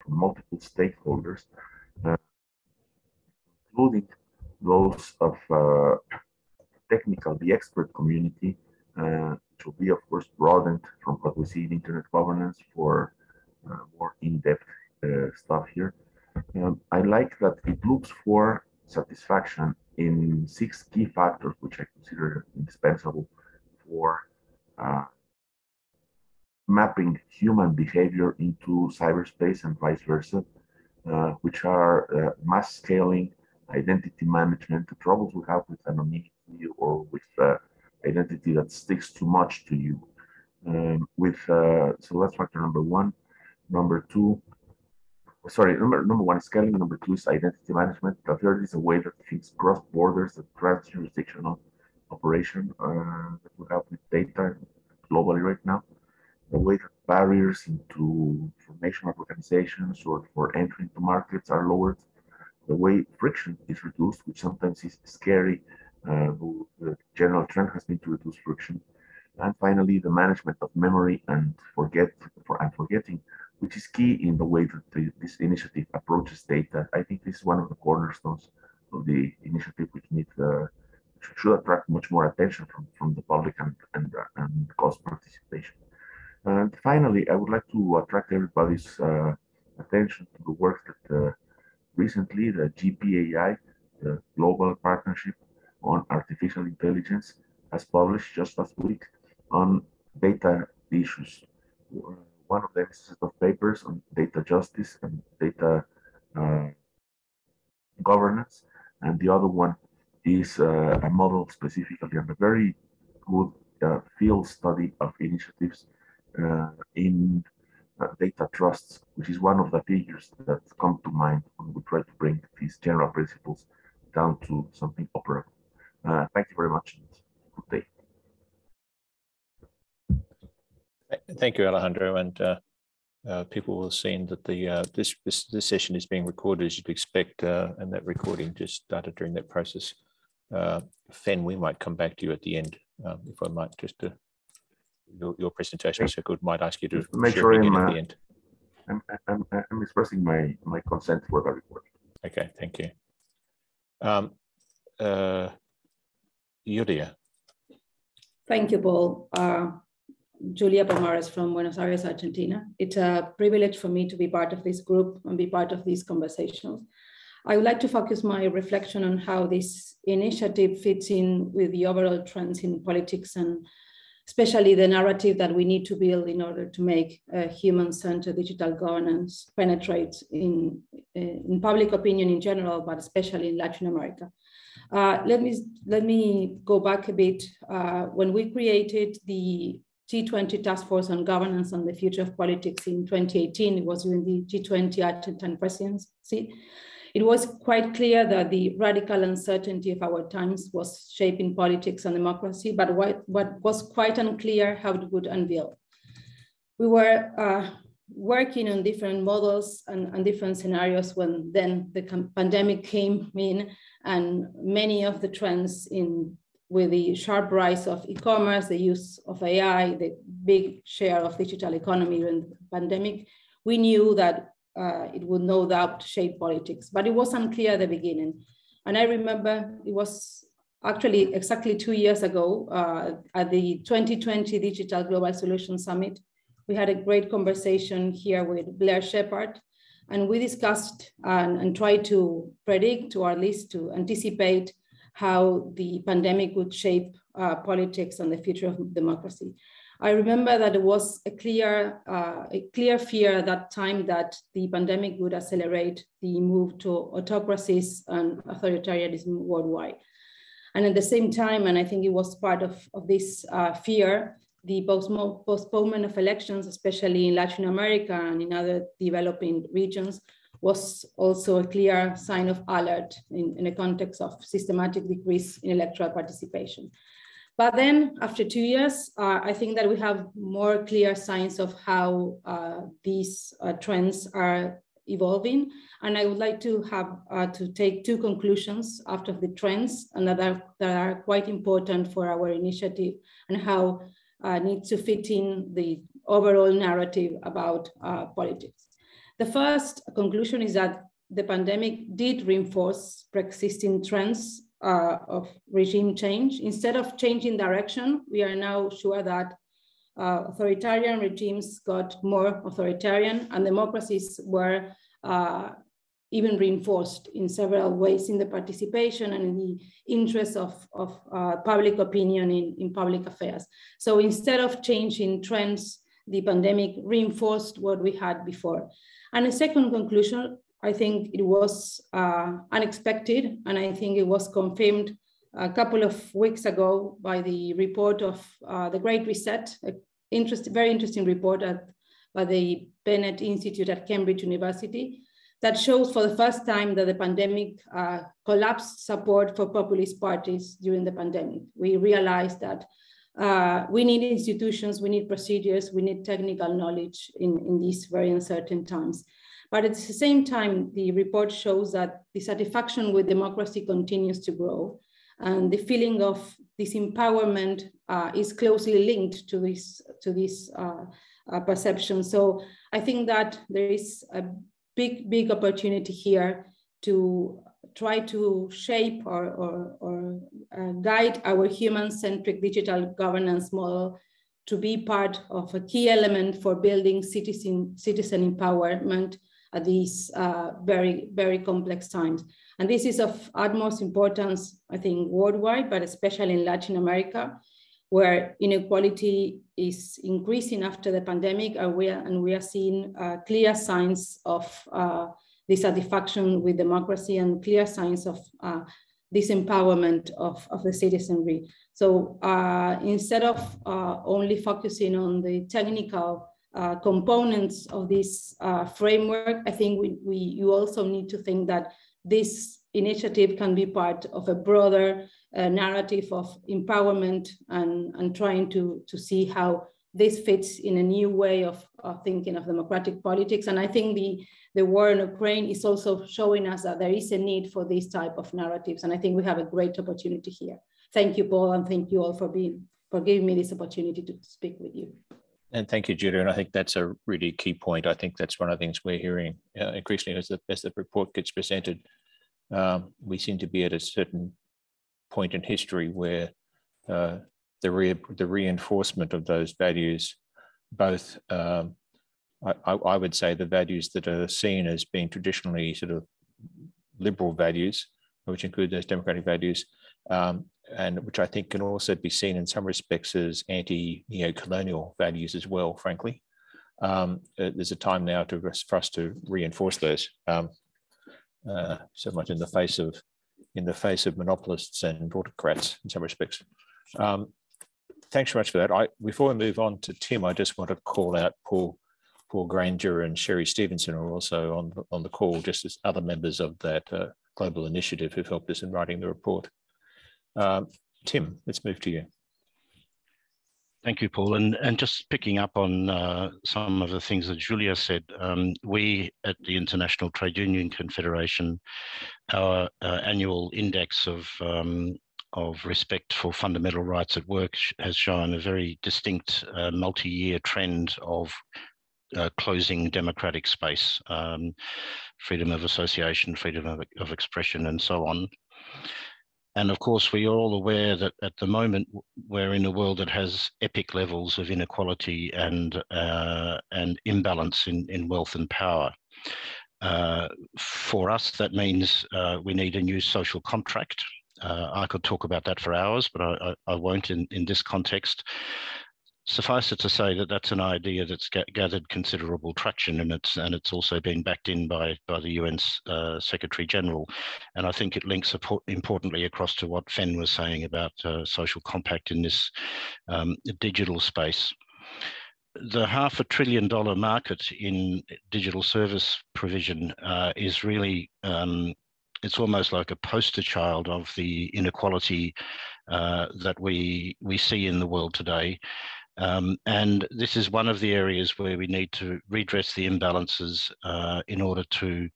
from multiple stakeholders, including those of the expert community, which will be, of course, broadened from what we see in internet governance for more in-depth stuff here. I like that it looks for satisfaction in 6 key factors, which I consider indispensable for mapping human behavior into cyberspace and vice versa, which are mass scaling, identity management, the troubles we have with anonymity or with identity that sticks too much to you. So that's factor number 1. Number 2, number 1 is scaling. Number 2 is identity management. The third is a way that things cross borders, the trans-jurisdictional operation that we have with data globally right now. The way that barriers into information organizations or for entry into markets are lowered. The way friction is reduced, which sometimes is scary. The general trend has been to reduce friction. And finally, the management of memory and forgetting, which is key in the way that this initiative approaches data. I think this is one of the cornerstones of the initiative, which should attract much more attention from the public and cause participation. And finally, I would like to attract everybody's attention to the work that recently the GPAI, the Global Partnership on Artificial Intelligence, has published just last week on data issues. One of them is a set of papers on data justice and data governance, and the other one is a model specifically on a very good field study of initiatives in data trusts, which is one of the figures that come to mind when we try to bring these general principles down to something operable. Thank you very much, and good day. Thank you, Alejandro. And people will have seen that this session is being recorded, as you'd expect, and that recording just started during that process. Fen, we might come back to you at the end, if I might, just to your presentation is so good, might ask you to make sure at the end. I'm expressing my consent for the recording. Okay, thank you. Julia. Thank you, Paul. Julia Pomares from Buenos Aires, Argentina. It's a privilege for me to be part of this group and be part of these conversations. I would like to focus my reflection on how this initiative fits in with the overall trends in politics, and especially the narrative that we need to build in order to make human-centered digital governance penetrate in public opinion in general, but especially in Latin America. Let me go back a bit. When we created the G20 Task Force on Governance and the Future of Politics in 2018, it was during the G20 Argentine presidency. It was quite clear that the radical uncertainty of our times was shaping politics and democracy, but what was quite unclear how it would unveil. We were working on different models and different scenarios when then the pandemic came in, and many of the trends with the sharp rise of e-commerce, the use of AI, the big share of digital economy during the pandemic, we knew that it would no doubt shape politics, but it was unclear at the beginning. And I remember it was actually exactly 2 years ago at the 2020 Digital Global Solutions Summit. We had a great conversation here with Blair Shepard, and we discussed and tried to predict, or at least to anticipate, how the pandemic would shape politics and the future of democracy. I remember that it was a clear fear at that time that the pandemic would accelerate the move to autocracies and authoritarianism worldwide. And at the same time, and I think it was part of this fear, the postponement of elections, especially in Latin America and in other developing regions, was also a clear sign of alert in a context of systematic decrease in electoral participation. But then after 2 years, I think that we have more clear signs of how these trends are evolving. And I would like to have to take 2 conclusions after the trends, and that are quite important for our initiative and how needs to fit in the overall narrative about politics. The first conclusion is that the pandemic did reinforce pre-existing trends of regime change. Instead of changing direction, we are now sure that authoritarian regimes got more authoritarian and democracies were even reinforced in several ways in the participation and in the interest of public opinion in public affairs. So instead of changing trends, the pandemic reinforced what we had before. And a second conclusion, I think it was unexpected, and I think it was confirmed a couple of weeks ago by the report of the Great Reset, a very interesting report by the Bennett Institute at Cambridge University, that shows for the first time that the pandemic collapsed support for populist parties during the pandemic. We realized that we need institutions, we need procedures, we need technical knowledge in these very uncertain times. But at the same time, the report shows that dissatisfaction with democracy continues to grow, and the feeling of disempowerment is closely linked to this perception. So I think that there is a big opportunity here to try to shape or guide our human-centric digital governance model to be part of a key element for building citizen empowerment at these very, very complex times. And this is of utmost importance, I think, worldwide, but especially in Latin America, where inequality is increasing after the pandemic, and we are seeing clear signs of dissatisfaction with democracy and clear signs of disempowerment of the citizenry. So instead of only focusing on the technical components of this framework, I think you also need to think that this initiative can be part of a broader narrative of empowerment and trying to see how this fits in a new way of thinking of democratic politics. And I think the war in Ukraine is also showing us that there is a need for these type of narratives. And I think we have a great opportunity here. Thank you, Paul, and thank you all for giving me this opportunity to speak with you. And thank you, Julia. And I think that's a really key point. I think that's one of the things we're hearing increasingly as the report gets presented. We seem to be at a certain point in history where the reinforcement of those values, both I would say the values that are seen as being traditionally sort of liberal values, which include those democratic values, and which I think can also be seen in some respects as anti-neo-colonial values as well, frankly. There's a time now for us to reinforce those, so much in the face of monopolists and autocrats in some respects. Thanks very much for that. Before we move on to Tim, I just want to call out Paul Granger and Sherry Stevenson are also on the call, just as other members of that global initiative who've helped us in writing the report. Tim, let's move to you. Thank you, Paul. And just picking up on some of the things that Julia said, we at the International Trade Union Confederation, our annual index of respect for fundamental rights at work has shown a very distinct multi-year trend of closing democratic space, freedom of association, freedom of expression, and so on. And of course, we are all aware that at the moment we're in a world that has epic levels of inequality and imbalance in wealth and power. For us, that means we need a new social contract. I could talk about that for hours, but I won't in this context. Suffice it to say that that's an idea that's gathered considerable traction, and it's also been backed in by the UN's Secretary General. And I think it links importantly across to what Fen was saying about social compact in this digital space. The $500 billion market in digital service provision is really it's almost like a poster child of the inequality that we see in the world today. And this is one of the areas where we need to redress the imbalances in order to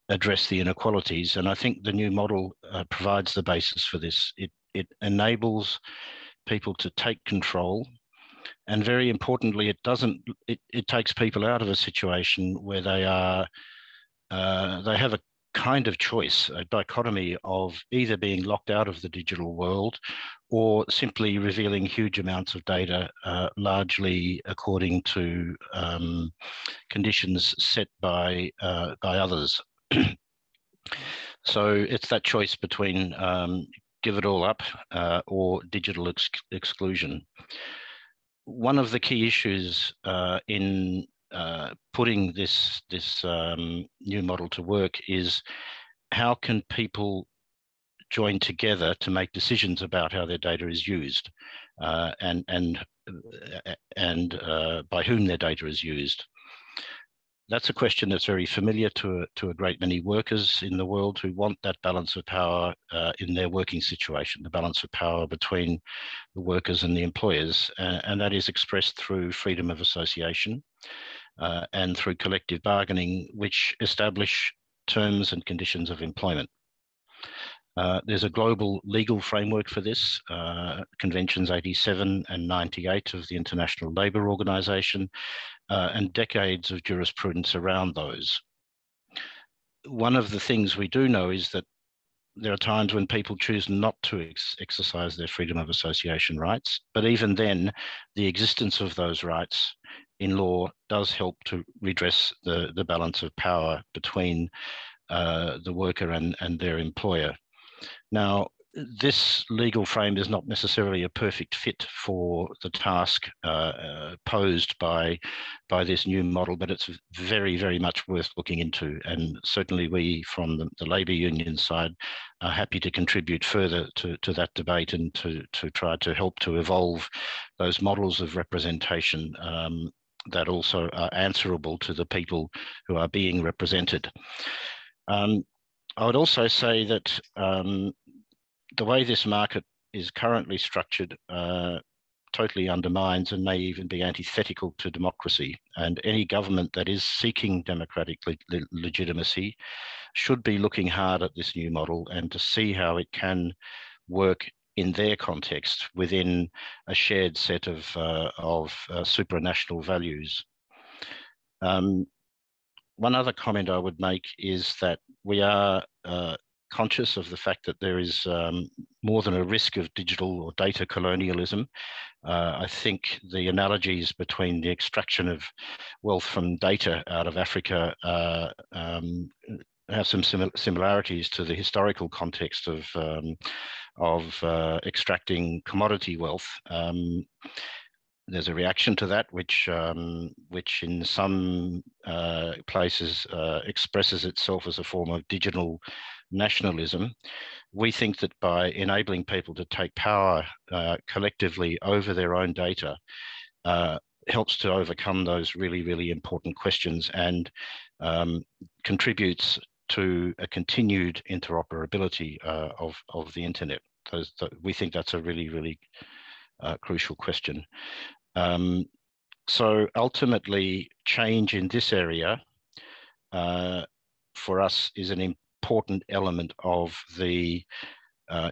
address the inequalities. And I think the new model provides the basis for this. It enables people to take control And very importantly, it takes people out of a situation where they have a kind of choice, a dichotomy of either being locked out of the digital world or simply revealing huge amounts of data, largely according to conditions set by others. So it's that choice between give it all up or digital exclusion. One of the key issues in putting this new model to work is how can people join together to make decisions about how their data is used and by whom their data is used. That's a question that's very familiar to a great many workers in the world who want that balance of power in their working situation, the balance of power between the workers and the employers, and that is expressed through freedom of association and through collective bargaining, which establish terms and conditions of employment. There's a global legal framework for this, Conventions 87 and 98 of the International Labour Organization, and decades of jurisprudence around those. One of the things we do know is that there are times when people choose not to exercise their freedom of association rights, but even then, the existence of those rights in law does help to redress the balance of power between the worker and their employer. Now, this legal frame is not necessarily a perfect fit for the task posed by this new model, but it's very, very much worth looking into. And certainly we from the labour union side are happy to contribute further to that debate and to try to help to evolve those models of representation that also are answerable to the people who are being represented. I would also say that the way this market is currently structured totally undermines and may even be antithetical to democracy. And any government that is seeking democratic legitimacy should be looking hard at this new model and to see how it can work in their context within a shared set of supranational values. One other comment I would make is that we are conscious of the fact that there is more than a risk of digital or data colonialism. I think the analogies between the extraction of wealth from data out of Africa have some similarities to the historical context of extracting commodity wealth. There's a reaction to that, which in some places expresses itself as a form of digital nationalism. We think that by enabling people to take power collectively over their own data helps to overcome those really, really important questions and contributes to a continued interoperability of the internet. We think that's a really, really crucial question. So ultimately, change in this area for us is an important element of the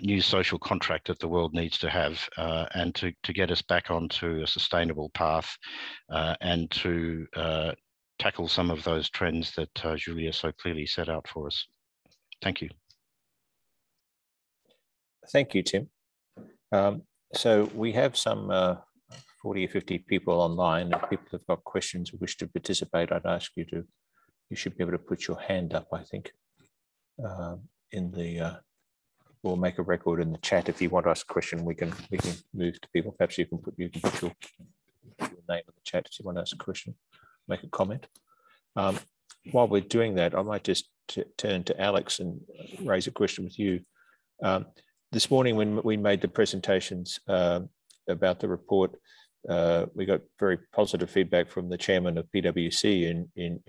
new social contract that the world needs to have and to get us back onto a sustainable path and to tackle some of those trends that Julia so clearly set out for us. Thank you. Thank you, Tim. So we have some 40 or 50 people online. If people have got questions or wish to participate, I'd ask you should be able to put your hand up, I think, or make a record in the chat. If you want to ask a question, we can move to people. Perhaps you can put your name in the chat if you want to ask a question, make a comment. While we're doing that, I might just turn to Alex and raise a question with you. This morning, when we made the presentations about the report, we got very positive feedback from the chairman of PwC in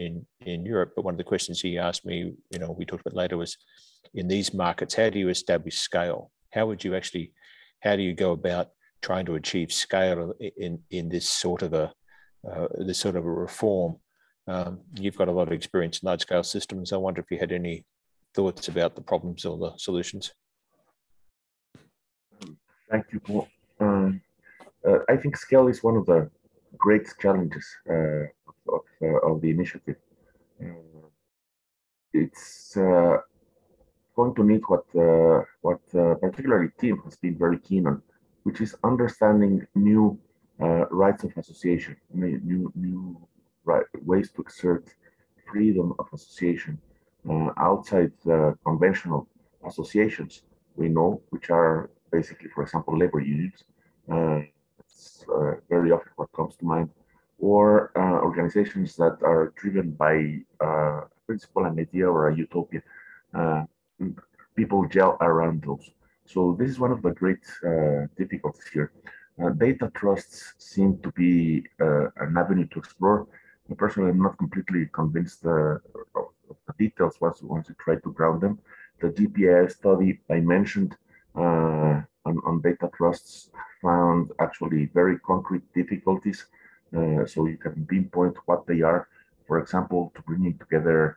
Europe. But one of the questions he asked me, we talked about later, was in these markets, how do you establish scale? How do you go about trying to achieve scale in this sort of a reform? You've got a lot of experience in large scale systems. I wonder if you had any thoughts about the problems or the solutions. Thank you, Paul. I think scale is one of the great challenges of the initiative. It's going to need what particularly Tim has been very keen on, which is understanding new rights of association, new ways to exert freedom of association outside conventional associations we know, which are basically, for example, labor unions. It's very often what comes to mind, or organizations that are driven by a principle, an idea, or a utopia. Uh, People gel around those. So this is one of the great difficulties here. Data trusts seem to be an avenue to explore. Personally, I'm not completely convinced of the details once you try to ground them. The GPA study I mentioned on data trusts found actually very concrete difficulties. So you can pinpoint what they are. For example, to bringing together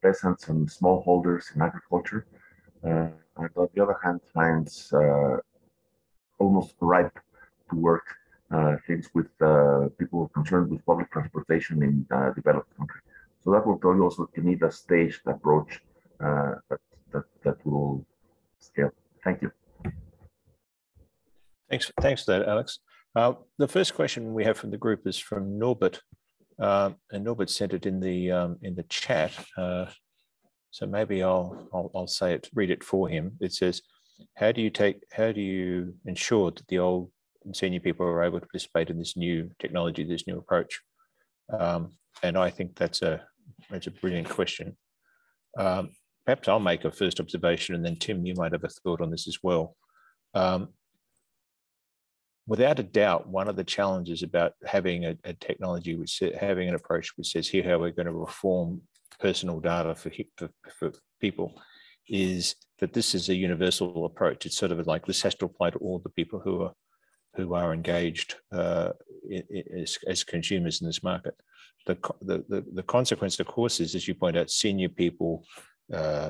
peasants and smallholders in agriculture. And on the other hand, finds almost ripe to work things with people concerned with public transportation in developed countries. So that will tell you also you need a staged approach that will scale. Thank you. Thanks for that, Alex. The first question we have from the group is from Norbert, and Norbert sent it in the chat. So maybe I'll say it, read it for him. It says, how do you ensure that the old and senior people are able to participate in this new technology, this new approach? And I think that's a brilliant question. Perhaps I'll make a first observation, and then Tim, you might have a thought on this as well. Without a doubt, one of the challenges about having a technology, having an approach which says here how we're going to reform personal data for people, is that this is a universal approach. It's sort of like this has to apply to all the people who are engaged as consumers in this market. The consequence, of course, is, as you point out, senior people,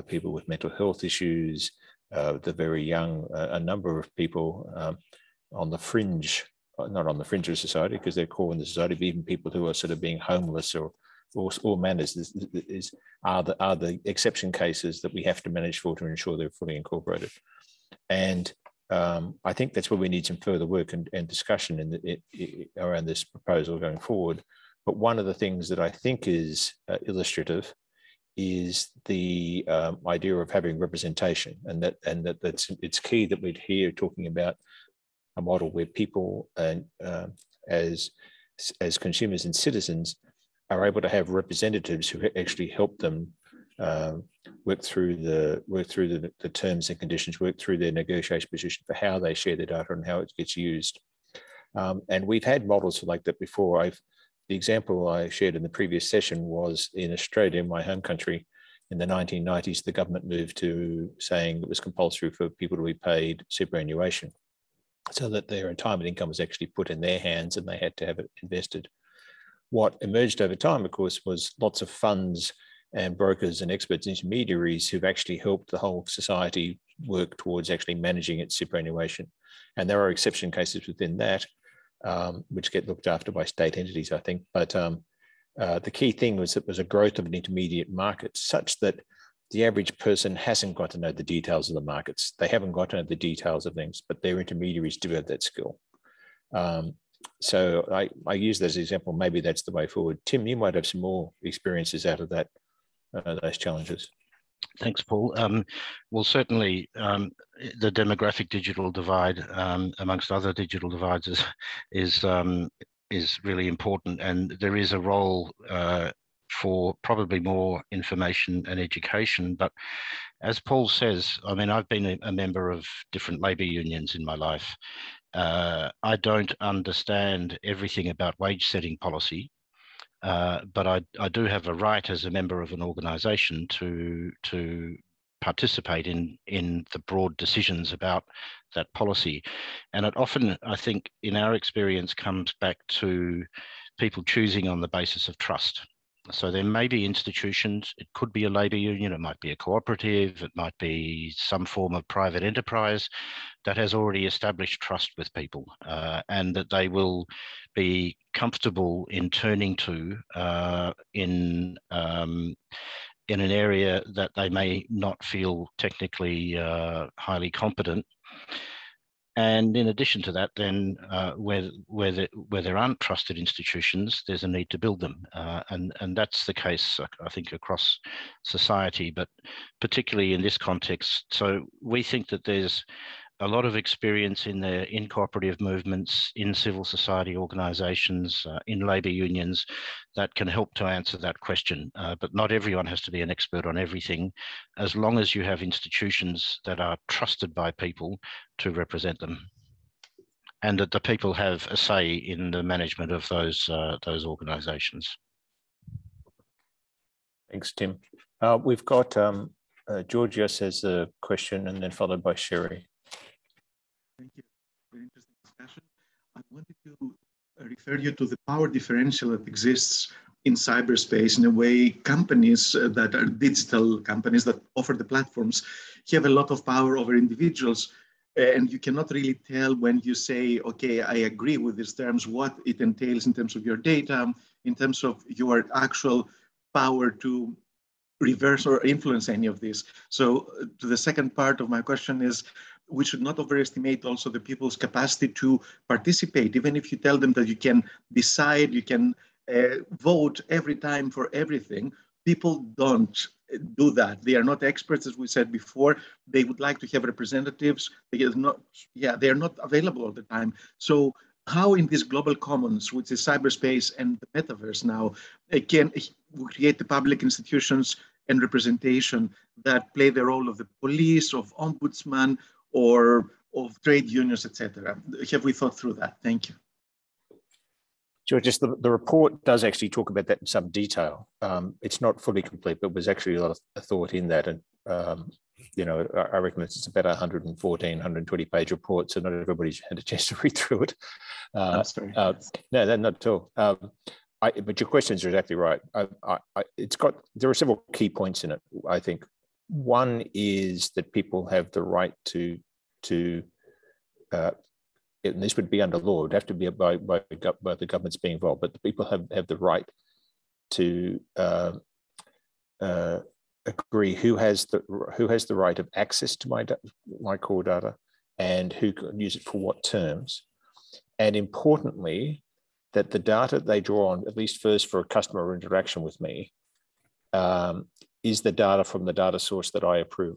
people with mental health issues, the very young, a number of people on the fringe, not on the fringe of society because they're core in the society, but even people who are sort of being homeless or manners are the exception cases that we have to manage for to ensure they're fully incorporated. And I think that's where we need some further work and discussion around this proposal going forward. But one of the things that I think is illustrative is the idea of having representation, and it's key that we're here talking about a model where people and as consumers and citizens are able to have representatives who actually help them work through the terms and conditions, work through their negotiation position for how they share their data and how it gets used. And we've had models like that before. The example I shared in the previous session was in Australia, in my home country. In the 1990s, the government moved to saying it was compulsory for people to be paid superannuation, so that their retirement income was actually put in their hands and they had to have it invested. What emerged over time, of course, was lots of funds and brokers and experts, intermediaries who've actually helped the whole society work towards actually managing its superannuation. And there are exception cases within that, which get looked after by state entities, I think. But the key thing was it was a growth of an intermediate market such that the average person hasn't got to know the details of the markets. They haven't got to know the details of things, but their intermediaries do have that skill. So I use that as an example. Maybe that's the way forward. Tim, you might have some more experiences out of that, those challenges. Thanks, Paul. Well, certainly the demographic digital divide, amongst other digital divides, is really important, and there is a role for probably more information and education. But as Paul says, I mean, I've been a member of different labour unions in my life. I don't understand everything about wage setting policy, but I do have a right as a member of an organisation to participate in the broad decisions about that policy. And it often, I think, in our experience, comes back to people choosing on the basis of trust. So there may be institutions, it could be a labour union, it might be a cooperative, it might be some form of private enterprise that has already established trust with people, and that they will be comfortable in turning to in an area that they may not feel technically highly competent. And in addition to that, then where there aren't trusted institutions, there's a need to build them, and that's the case, I think, across society, but particularly in this context. So we think that there's a lot of experience in cooperative movements, in civil society organisations, in labour unions that can help to answer that question. But not everyone has to be an expert on everything, as long as you have institutions that are trusted by people to represent them, and that the people have a say in the management of those organisations. Thanks, Tim. We've got Georgios has a question, and then followed by Sherry. Thank you. Very interesting discussion. I wanted to refer you to the power differential that exists in cyberspace. In a way, companies that are digital companies that offer the platforms have a lot of power over individuals. And you cannot really tell when you say, okay, I agree with these terms, what it entails in terms of your data, in terms of your actual power to reverse or influence any of this. So to the second part of my question is, we should not overestimate also the people's capacity to participate. Even if you tell them that you can decide, you can vote every time for everything, people don't do that. They are not experts, as we said before. They would like to have representatives. They are not available all the time. So how in this global commons, which is cyberspace and the metaverse now, can we create the public institutions and representation that play the role of the police, of ombudsman, or of trade unions, etc.? Have we thought through that? Thank you. Sure, just the report does actually talk about that in some detail. It's not fully complete, but there's actually a lot of thought in that. And, you know, I reckon it's about 114, 120 page report, so not everybody's had a chance to read through it. I'm sorry. No, not at all. But your questions are exactly right. There are several key points in it, I think. One is that people have the right to and this would be under law, it would have to be by the governments being involved, but the people have the right to agree who has the right of access to my core data and who can use it for what terms. And importantly, that the data they draw on, at least first for a customer interaction with me, is the data from the data source that I approve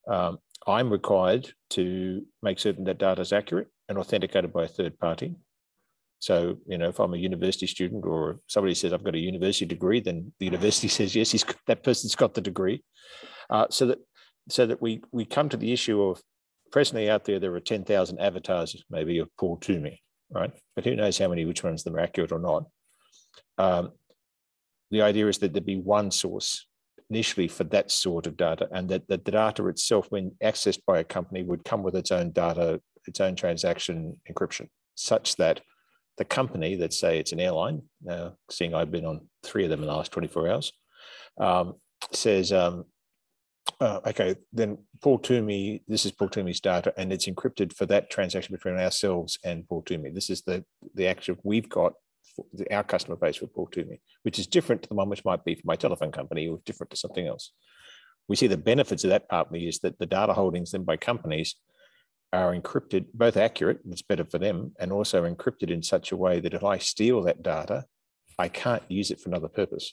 on. I'm required to make certain that data is accurate and authenticated by a third party. So, you know, if I'm a university student or somebody says I've got a university degree, then the university says, yes, that person's got the degree. So that we come to the issue of, presently out there are 10,000 avatars maybe of Paul Twomey, right? But who knows which ones of them are accurate or not. The idea is that there be one source initially for that sort of data, and that the data itself, when accessed by a company, would come with its own data, its own transaction encryption, such that the company, let's say it's an airline, now seeing I've been on 3 of them in the last 24 hours, says, okay, then Paul Twomey, this is Paul Twomey's data, and it's encrypted for that transaction between ourselves and Paul Twomey. This is the actual we've got for our customer base for Paul Twomey, which is different to the one which might be for my telephone company or different to something else. We see the benefits of that partly is that the data holdings then by companies are encrypted, both accurate, and it's better for them, and also encrypted in such a way that if I steal that data, I can't use it for another purpose.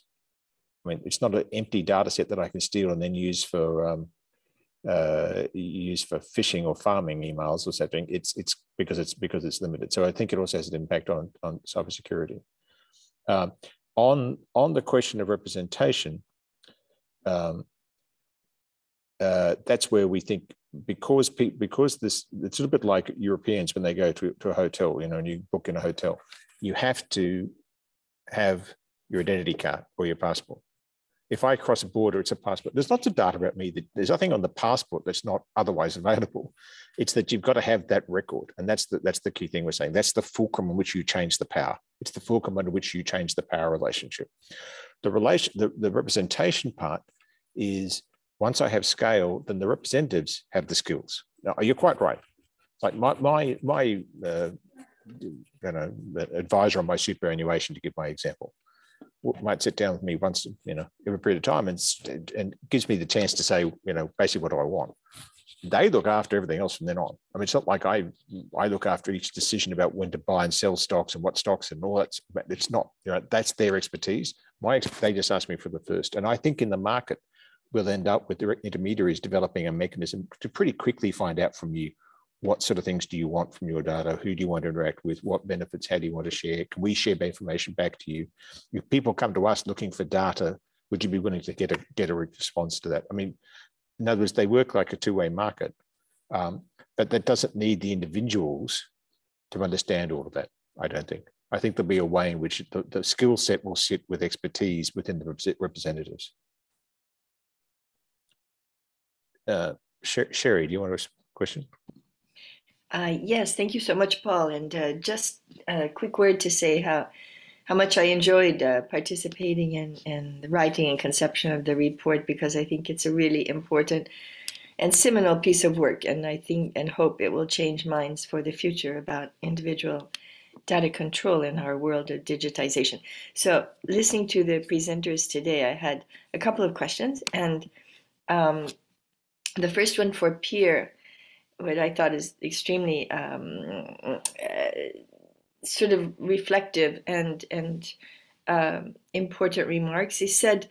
I mean, it's not an empty data set that I can steal and then use for phishing or farming emails or something. It's because it's limited. So I think it also has an impact on cybersecurity. On the question of representation, that's where we think because this, it's a little bit like Europeans when they go to a hotel, you know, and you book in a hotel, you have to have your identity card or your passport. If I cross a border, it's a passport. There's lots of data about me. There's nothing on the passport that's not otherwise available. It's that you've got to have that record. And that's the key thing we're saying. That's the fulcrum on which you change the power. It's the fulcrum under which you change the power relationship. The representation part is, once I have scale, then the representatives have the skills. Now, you're quite right. Like my advisor on my superannuation, to give my example, might sit down with me once, every period of time and gives me the chance to say, basically what do I want? They look after everything else from then on. I mean, it's not like I look after each decision about when to buy and sell stocks and what stocks and all that. It's not, that's their expertise. They just ask me for the first. And I think in the market, we'll end up with direct intermediaries developing a mechanism to pretty quickly find out from you, what sort of things do you want from your data? Who do you want to interact with? What benefits? How do you want to share? Can we share information back to you? If people come to us looking for data, would you be willing to get a response to that? I mean, in other words, they work like a two-way market, but that doesn't need the individuals to understand all of that, I don't think. I think there'll be a way in which the skill set will sit with expertise within the representatives. Sherry, do you want to ask a question? Yes, thank you so much, Paul. And just a quick word to say how much I enjoyed participating in the writing and conception of the report, because I think it's a really important and seminal piece of work. And I think and hope it will change minds for the future about individual data control in our world of digitization. So listening to the presenters today, I had a couple of questions. And the first one for Pierre, what I thought is extremely sort of reflective and important remarks. He said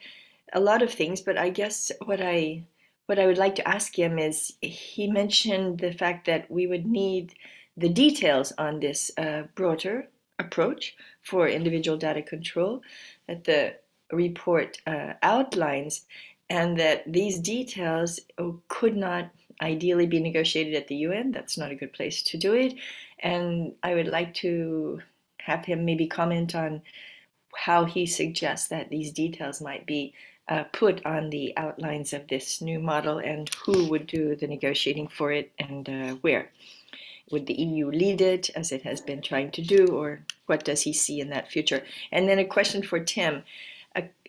a lot of things, but I guess what I would like to ask him is, he mentioned the fact that we would need the details on this broader approach for individual data control that the report outlines, and that these details could not ideally be negotiated at the UN. That's not a good place to do it. And I would like to have him maybe comment on how he suggests that these details might be put on the outlines of this new model, and who would do the negotiating for it, and where. Would the EU lead it, as it has been trying to do, or what does he see in that future? And then a question for Tim.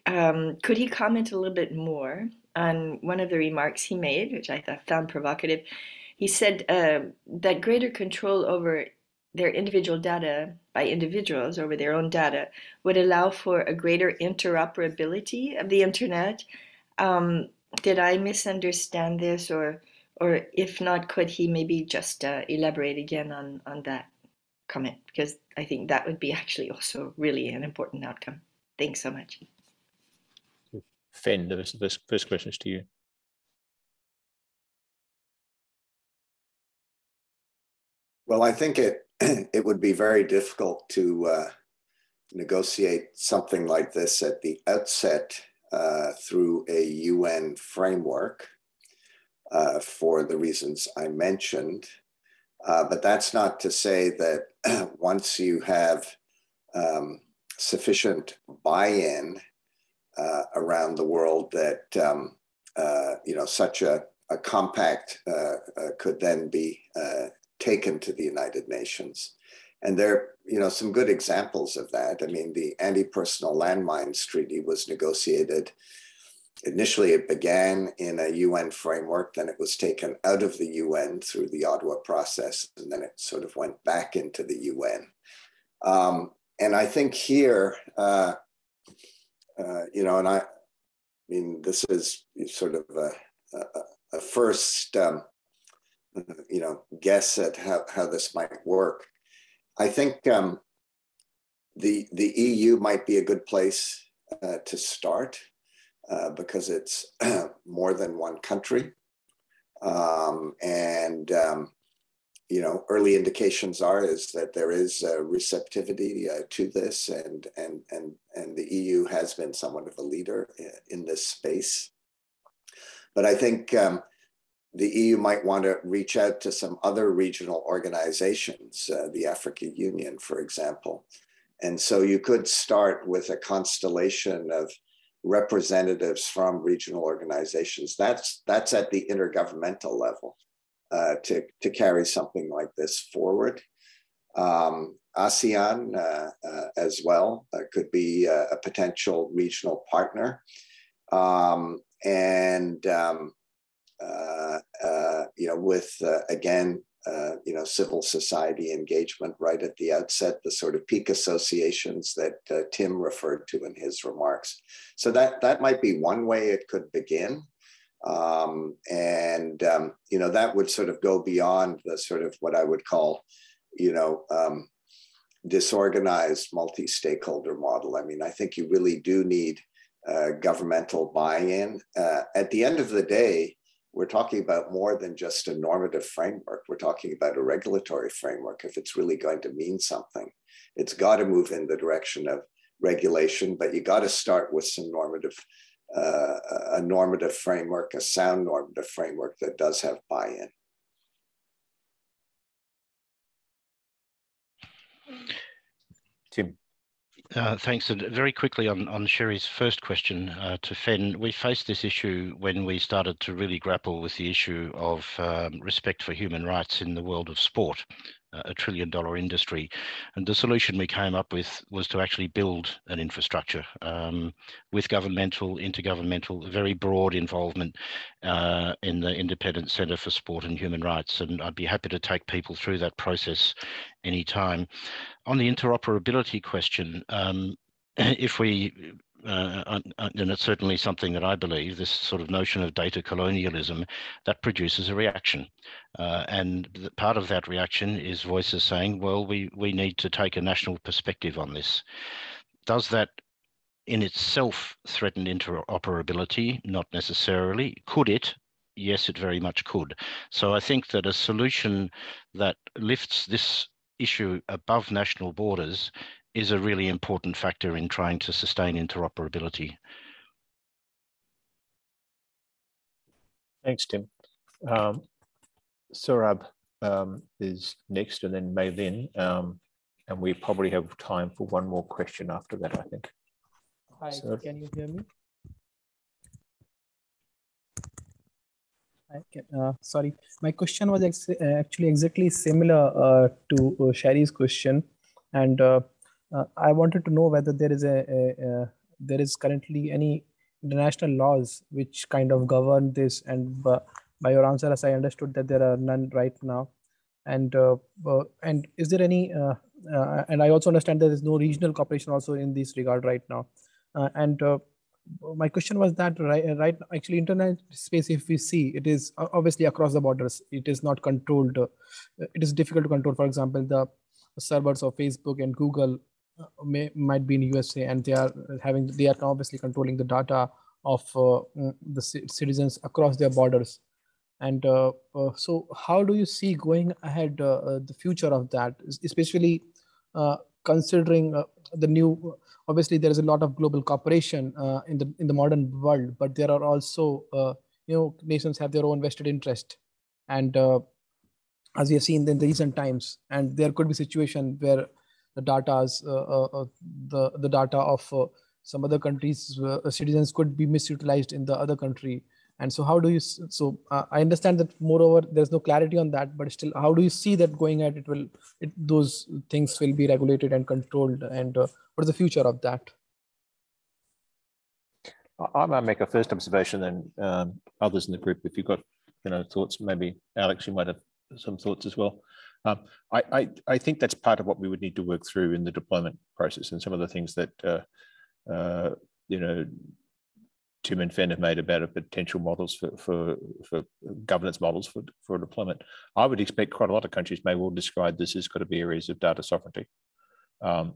Could he comment a little bit more on one of the remarks he made, which I found provocative? He said that greater control over their individual data by individuals over their own data would allow for a greater interoperability of the internet. Did I misunderstand this, or if not, could he maybe just elaborate again on that comment? Because I think that would be actually also really an important outcome. Thanks so much. Fen, the first question is to you. Well, I think it would be very difficult to negotiate something like this at the outset through a UN framework for the reasons I mentioned. But that's not to say that once you have sufficient buy-in around the world that such a compact could then be taken to the United Nations. And there are some good examples of that. I mean, the Anti-Personal Landmines Treaty was negotiated. Initially, it began in a UN framework, then it was taken out of the UN through the Ottawa process, and then it sort of went back into the UN. And I think here, and I mean, this is sort of a first, guess at how this might work. I think the EU might be a good place to start because it's more than one country. Early indications is that there is receptivity to this, and the EU has been somewhat of a leader in this space. But I think the EU might want to reach out to some other regional organizations, the African Union, for example. And so you could start with a constellation of representatives from regional organizations. That's at the intergovernmental level to carry something like this forward. ASEAN as well could be a potential regional partner. With again, civil society engagement right at the outset, the sort of peak associations that Tim referred to in his remarks. So that might be one way it could begin. That would sort of go beyond the sort of what I would call, disorganized multi-stakeholder model. I mean, I think you really do need governmental buy-in. At the end of the day, we're talking about more than just a normative framework. We're talking about a regulatory framework. If it's really going to mean something, it's got to move in the direction of regulation, but you got to start with some a normative framework, a sound normative framework that does have buy-in. Tim. Thanks. And very quickly on Sherry's first question to Fen, we faced this issue when we started to really grapple with the issue of respect for human rights in the world of sport, a $1 trillion industry. And the solution we came up with was to actually build an infrastructure with governmental, intergovernmental, very broad involvement in the Independent Centre for Sport and Human Rights. And I'd be happy to take people through that process anytime. On the interoperability question, if we, and it's certainly something that I believe, this sort of notion of data colonialism, that produces a reaction. And part of that reaction is voices saying, well, we need to take a national perspective on this. Does that in itself threaten interoperability? Not necessarily. Could it? Yes, it very much could. So I think that a solution that lifts this issue above national borders is a really important factor in trying to sustain interoperability. Thanks, Tim. Saurabh is next, and then Mei Lin, and we probably have time for one more question after that, I think. Hi, can you hear me? Sorry, my question was actually exactly similar to Sherry's question, and I wanted to know whether there is currently any international laws which kind of govern this. And by your answer, as I understood that there are none right now, and is there any? And I also understand there is no regional cooperation also in this regard right now, my question was that right actually internet space, if we see, it is obviously across the borders. It is not controlled. It is difficult to control. For example, the servers of Facebook and Google might be in USA, and they are obviously controlling the data of the citizens across their borders. And so how do you see going ahead the future of that, especially considering the new, obviously there is a lot of global cooperation in the modern world, but there are also nations have their own vested interest, and as we have seen in the recent times, and there could be a situation where the data of some other countries' citizens could be misutilized in the other country. And so how do you, I understand that moreover, there's no clarity on that, but still, how do you see that going ahead? Those things will be regulated and controlled, and what is the future of that? I might make a first observation, then others in the group, if you've got thoughts, maybe Alex, you might have some thoughts as well. I think that's part of what we would need to work through in the deployment process, and some of the things that Tim and Fen have made about potential models for governance models for deployment. I would expect quite a lot of countries may well describe this as got to be areas of data sovereignty, but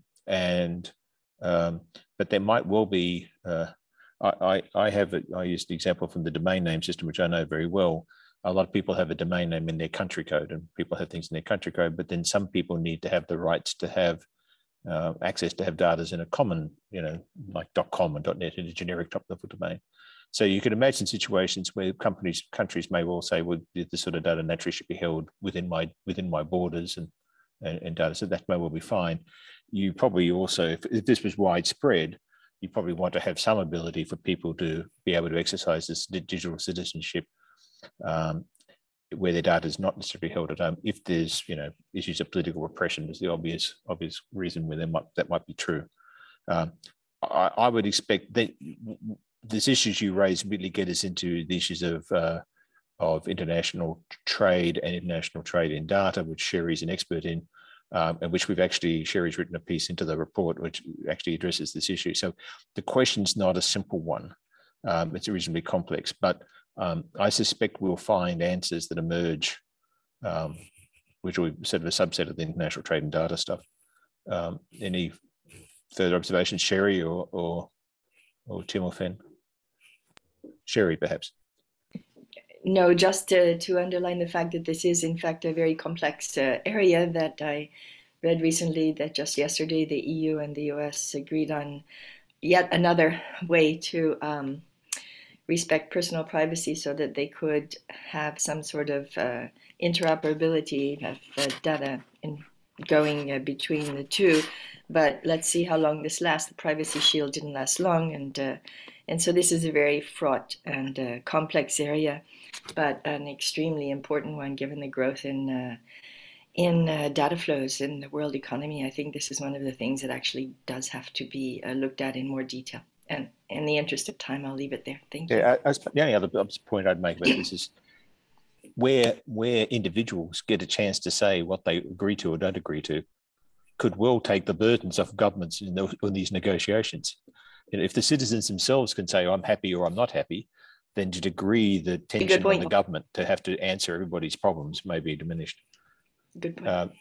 there might well be. I used the example from the domain name system, which I know very well. A lot of people have a domain name in their country code, and people have things in their country code, but then some people need to have the rights to have access to have data in a common, like .com and .net in a generic top-level domain. So you could imagine situations where countries may well say, well, this sort of data naturally should be held within my borders and data. So that may well be fine. You probably also, if this was widespread, you probably want to have some ability for people to be able to exercise this digital citizenship where their data is not necessarily held at home. If there's, issues of political repression is the obvious reason where that might be true. I would expect that these issues you raise really get us into the issues of international trade and international trade in data, which Sherry's an expert in, and which Sherry's written a piece into the report, which actually addresses this issue. So the question's not a simple one. It's reasonably complex, but I suspect we'll find answers that emerge, which will be sort of a subset of the international trade and data stuff. Any further observations, Sherry or Tim or Fen? Sherry, perhaps. No, just to underline the fact that this is in fact a very complex area that I read recently, that just yesterday the EU and the US agreed on yet another way to respect personal privacy so that they could have some sort of interoperability of data going between the two. But let's see how long this lasts. The Privacy Shield didn't last long, and so this is a very fraught and complex area, but an extremely important one given the growth in data flows in the world economy. I think this is one of the things that actually does have to be looked at in more detail. And in the interest of time, I'll leave it there. Thank you. The only other point I'd make about this is where individuals get a chance to say what they agree to or don't agree to could well take the burdens off governments in these negotiations. If the citizens themselves can say, I'm happy or I'm not happy, then to degree the tension on the government to have to answer everybody's problems may be diminished. Good point.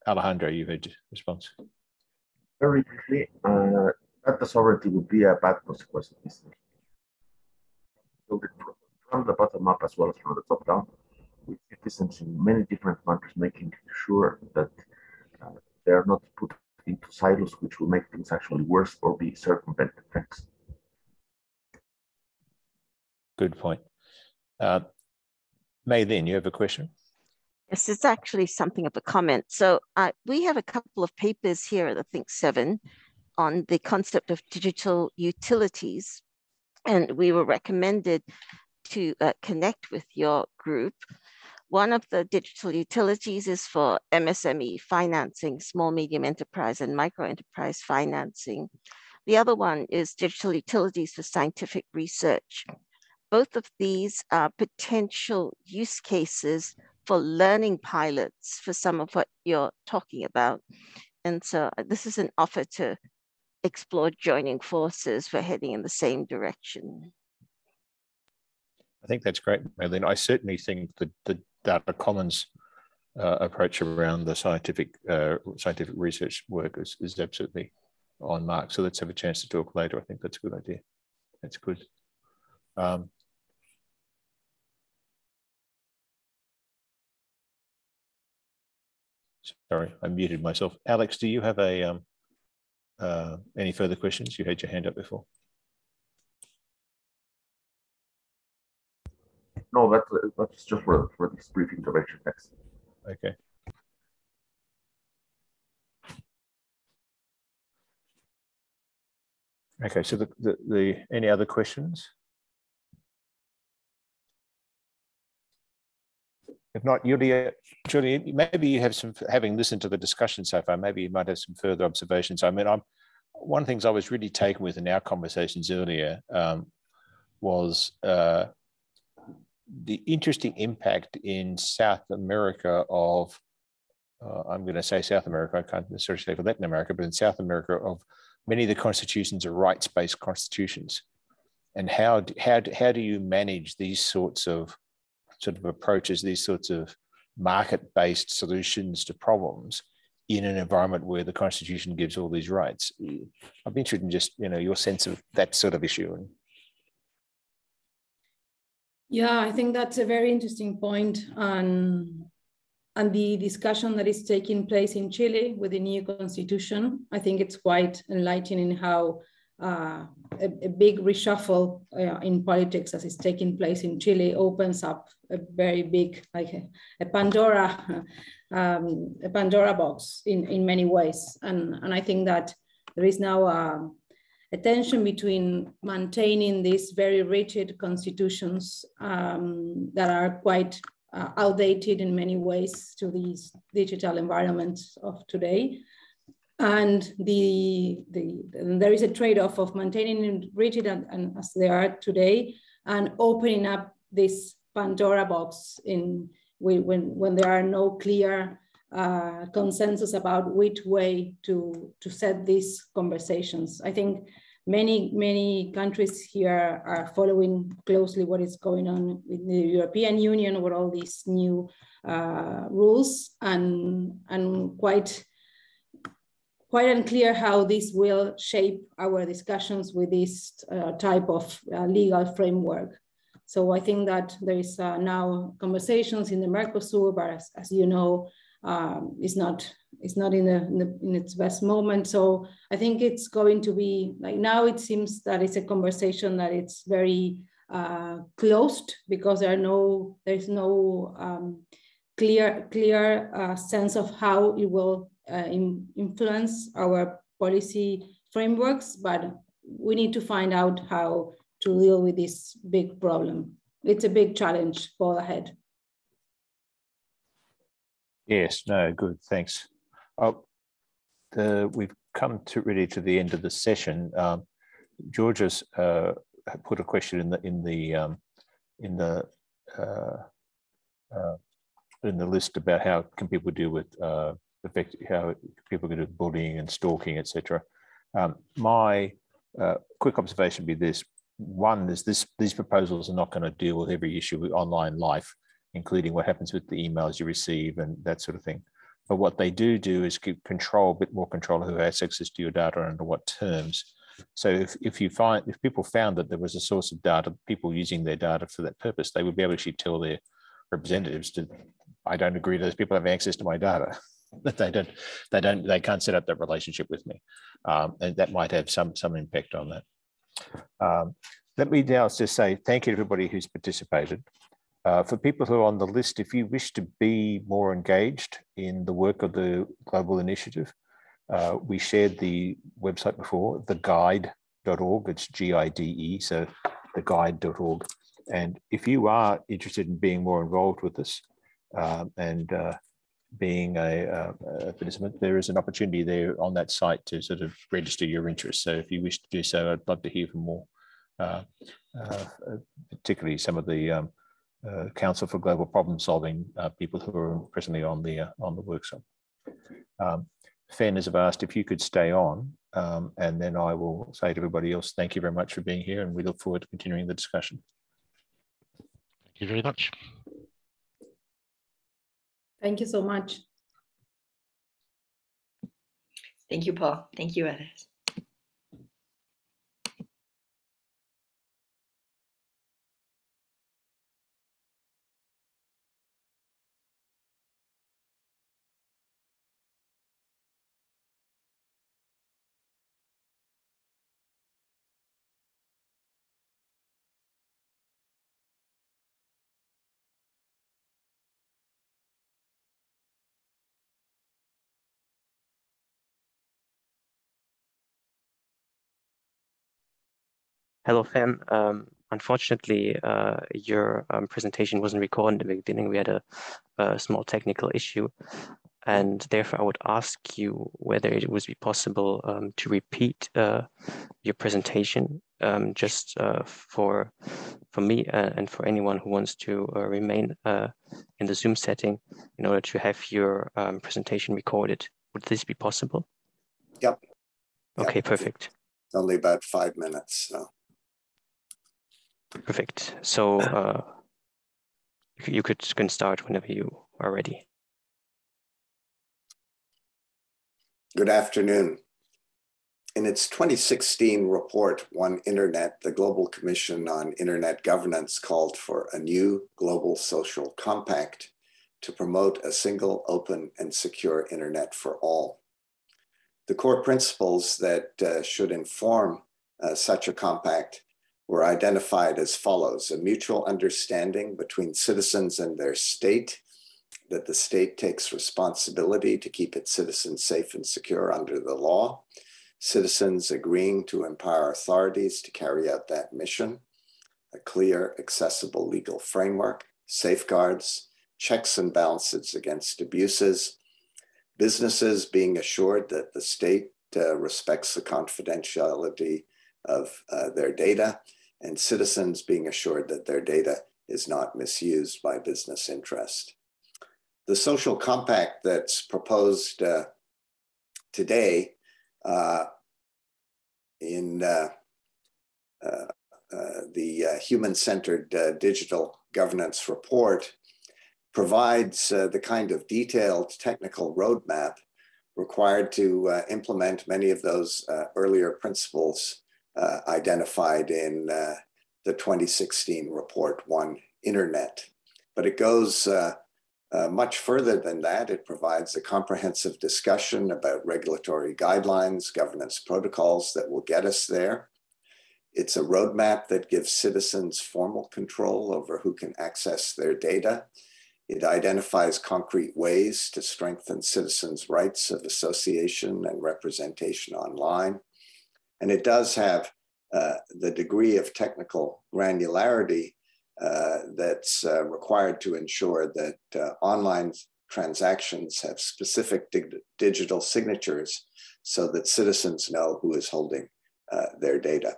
Alejandro, you had a response. Very briefly, data sovereignty would be a bad consequence of this. Build it from the bottom up as well as from the top down, with citizens in many different countries making sure that they are not put into silos which will make things actually worse or be circumvented. Thanks. Good point. May, then you have a question? Yes, it's actually something of a comment. So we have a couple of papers here, I think 7, on the concept of digital utilities. And we were recommended to connect with your group. One of the digital utilities is for MSME financing, small, medium enterprise and micro enterprise financing. The other one is digital utilities for scientific research. Both of these are potential use cases for learning pilots for some of what you're talking about. And so this is an offer to explore joining forces for heading in the same direction. I think that's great, Madeline. I certainly think that the data commons approach around the scientific research work is absolutely on mark. So let's have a chance to talk later. I think that's a good idea. That's good. Sorry, I muted myself. Alex, do you have any further questions? You had your hand up before. No, that's just for this brief intervention. Thanks. Okay. Okay, so any other questions? If not, Julia, maybe you have having listened to the discussion so far, maybe you might have some further observations. I mean, one of the things I was really taken with in our conversations earlier was the interesting impact in South America of, I'm going to say South America, I can't necessarily say for Latin America, but in South America of many of the constitutions are rights-based constitutions. And how do you manage these sorts of approaches, these sorts of market-based solutions to problems in an environment where the Constitution gives all these rights? I'd be interested in just your sense of that sort of issue. Yeah, I think that's a very interesting point, and the discussion that is taking place in Chile with the new constitution, I think it's quite enlightening how a big reshuffle in politics as is taking place in Chile opens up a very big, like a Pandora box in many ways. And I think that there is now a tension between maintaining these very rigid constitutions that are quite outdated in many ways to these digital environments of today. And there is a trade-off of maintaining them rigid and as they are today, and opening up this Pandora box when there are no clear consensus about which way to set these conversations. I think many countries here are following closely what is going on in the European Union with all these new rules, and quite unclear how this will shape our discussions with this type of legal framework. So I think that there is now conversations in the Mercosur, but as you know, it's not in its best moment. So I think it's going to be like, now it seems that it's a conversation that it's very closed, because there's no clear sense of how it will influence our policy frameworks, but we need to find out how to deal with this big problem. It's a big challenge for ahead. Yes, no, good, thanks. We've come really to the end of the session. Georgia's put a question in the list about how can people deal with how people can do bullying and stalking, etc. My quick observation would be this: one is these proposals are not going to deal with every issue with online life, including what happens with the emails you receive and that sort of thing. But what they do is give control, a bit more control of who has access to your data and under what terms. So if people found that there was a source of data, people using their data for that purpose, they would be able to actually tell their representatives I don't agree those people have access to my data. That they can't set up that relationship with me, and that might have some impact on that. Let me now just say thank you to everybody who's participated. For people who are on the list, if you wish to be more engaged in the work of the global initiative, we shared the website before, theguide.org. It's GIDE, so theguide.org. And if you are interested in being more involved with this and being a participant, there is an opportunity there on that site to sort of register your interest. So if you wish to do so, I'd love to hear from more, particularly some of the Council for Global Problem Solving people who are presently on the workshop. Fen has asked if you could stay on, and then I will say to everybody else, thank you very much for being here, and we look forward to continuing the discussion. Thank you very much. Thank you so much. Thank you, Paul. Thank you, Alice. Hello, Fem. Unfortunately, your presentation wasn't recorded in the beginning. We had a small technical issue, and therefore I would ask you whether it would be possible to repeat your presentation just for me and for anyone who wants to remain in the Zoom setting in order to have your presentation recorded. Would this be possible? Yep. Okay, perfect. It's only about 5 minutes, so. Perfect. So you can start whenever you are ready. Good afternoon. In its 2016 report, One Internet, the Global Commission on Internet Governance called for a new global social compact to promote a single, open, and secure internet for all. The core principles that should inform such a compact were identified as follows: a mutual understanding between citizens and their state, that the state takes responsibility to keep its citizens safe and secure under the law, citizens agreeing to empower authorities to carry out that mission, a clear, accessible legal framework, safeguards, checks and balances against abuses, businesses being assured that the state respects the confidentiality of their data, and citizens being assured that their data is not misused by business interest. The social compact that's proposed today in the Human-Centered Digital Governance Report provides the kind of detailed technical roadmap required to implement many of those earlier principles identified in the 2016 report, One Internet. But it goes much further than that. It provides a comprehensive discussion about regulatory guidelines, governance protocols that will get us there. It's a roadmap that gives citizens formal control over who can access their data. It identifies concrete ways to strengthen citizens' rights of association and representation online. And it does have the degree of technical granularity that's required to ensure that online transactions have specific digital signatures so that citizens know who is holding their data.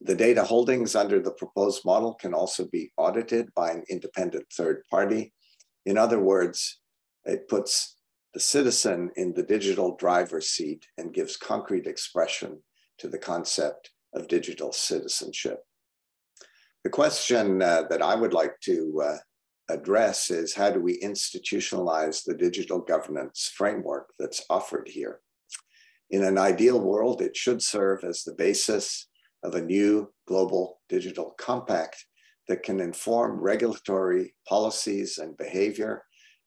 The data holdings under the proposed model can also be audited by an independent third party. In other words, it puts the citizen in the digital driver's seat and gives concrete expression to the concept of digital citizenship. The question that I would like to address is, how do we institutionalize the digital governance framework that's offered here? In an ideal world, it should serve as the basis of a new global digital compact that can inform regulatory policies and behavior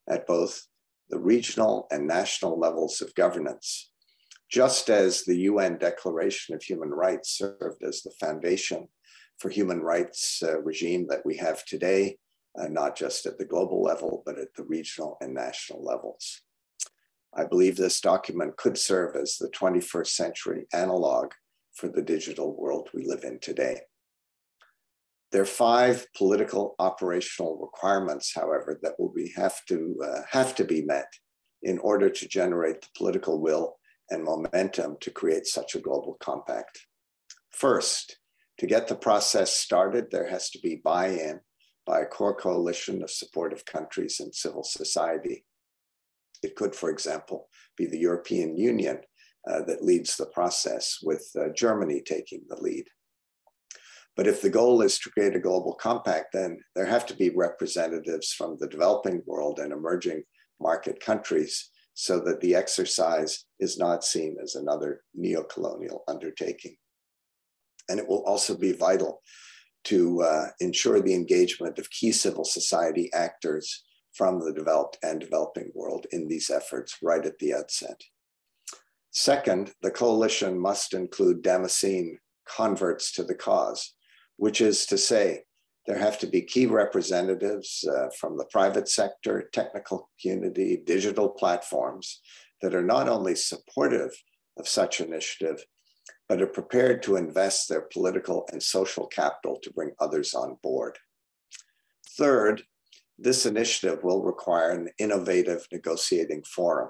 at both the regional and national levels of governance. Just as the UN Declaration of Human Rights served as the foundation for human rights regime that we have today, not just at the global level, but at the regional and national levels. I believe this document could serve as the 21st century analog for the digital world we live in today. There are 5 political operational requirements, however, that will have to be met in order to generate the political will and momentum to create such a global compact. First, to get the process started, there has to be buy-in by a core coalition of supportive countries and civil society. It could, for example, be the European Union that leads the process, with Germany taking the lead. But if the goal is to create a global compact, then there have to be representatives from the developing world and emerging market countries so that the exercise is not seen as another neo-colonial undertaking. And it will also be vital to ensure the engagement of key civil society actors from the developed and developing world in these efforts right at the outset. Second, the coalition must include Damascene converts to the cause, which is to say, there have to be key representatives from the private sector, technical community, digital platforms that are not only supportive of such initiative, but are prepared to invest their political and social capital to bring others on board. Third, this initiative will require an innovative negotiating forum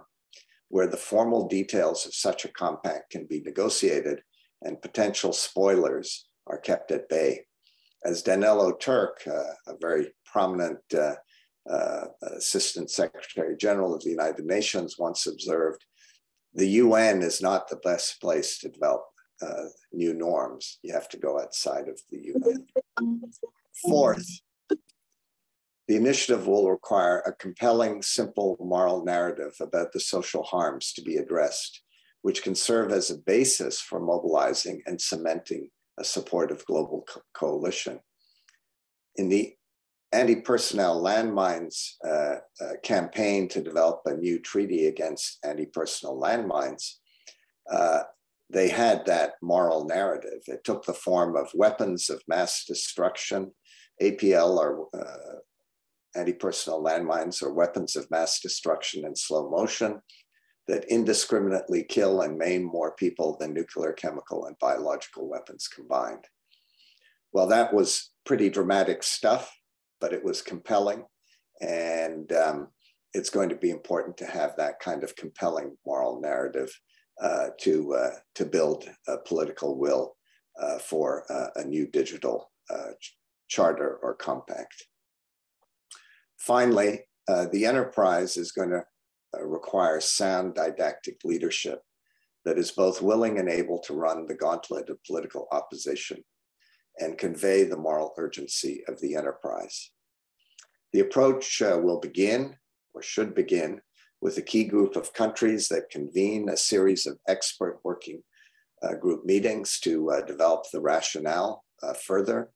where the formal details of such a compact can be negotiated and potential spoilers are kept at bay. As Danilo Turk, a very prominent Assistant Secretary General of the United Nations, once observed, the UN is not the best place to develop new norms. You have to go outside of the UN. Fourth, the initiative will require a compelling, simple moral narrative about the social harms to be addressed, which can serve as a basis for mobilizing and cementing a supportive global coalition. In the anti-personnel landmines campaign to develop a new treaty against anti-personnel landmines, they had that moral narrative. It took the form of weapons of mass destruction. APL, or anti-personnel landmines, or weapons of mass destruction in slow motion. that indiscriminately kill and maim more people than nuclear, chemical, and biological weapons combined. Well, that was pretty dramatic stuff, but it was compelling. And it's going to be important to have that kind of compelling moral narrative to build a political will for a new digital charter or compact. Finally, the enterprise is going to require sound didactic leadership that is both willing and able to run the gauntlet of political opposition and convey the moral urgency of the enterprise. The approach will begin, or should begin, with a key group of countries that convene a series of expert working group meetings to develop the rationale further,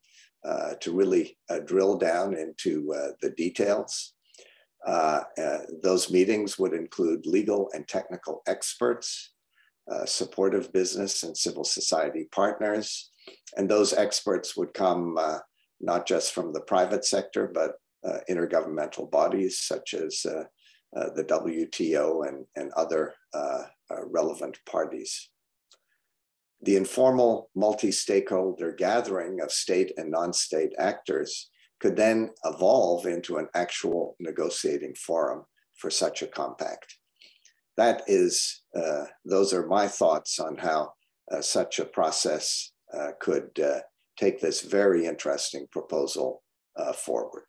to really drill down into the details. Those meetings would include legal and technical experts, supportive business and civil society partners, and those experts would come not just from the private sector, but intergovernmental bodies such as the WTO and other relevant parties. The informal multi-stakeholder gathering of state and non-state actors could then evolve into an actual negotiating forum for such a compact. That is, those are my thoughts on how such a process could take this very interesting proposal forward.